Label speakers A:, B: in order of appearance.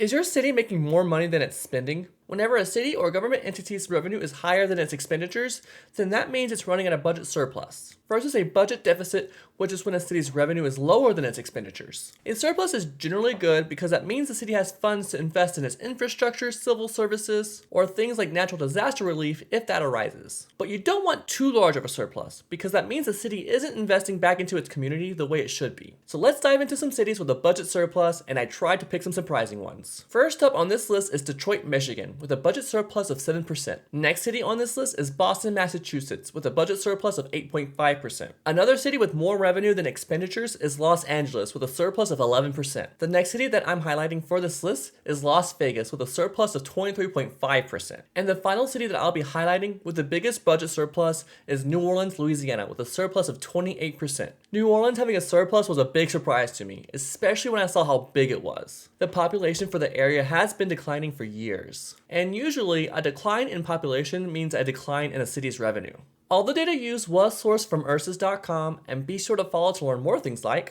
A: Is your city making more money than it's spending? Whenever a city or government entity's revenue is higher than its expenditures, then that means it's running at a budget surplus, versus a budget deficit, which is when a city's revenue is lower than its expenditures. A surplus is generally good because that means the city has funds to invest in its infrastructure, civil services, or things like natural disaster relief if that arises. But you don't want too large of a surplus, because that means the city isn't investing back into its community the way it should be. So let's dive into some cities with a budget surplus, and I tried to pick some surprising ones. First up on this list is Detroit, Michigan, with a budget surplus of 7%. Next city on this list is Boston, Massachusetts, with a budget surplus of 8.5%. Another city with more revenue than expenditures is Los Angeles, with a surplus of 11%. The next city that I'm highlighting for this list is Las Vegas, with a surplus of 23.5%. And the final city that I'll be highlighting with the biggest budget surplus is New Orleans, Louisiana, with a surplus of 28%. New Orleans having a surplus was a big surprise to me, especially when I saw how big it was. The population for the area has been declining for years, and usually a decline in population means a decline in a city's revenue. All the data used was sourced from URSAS.com, and be sure to follow to learn more things like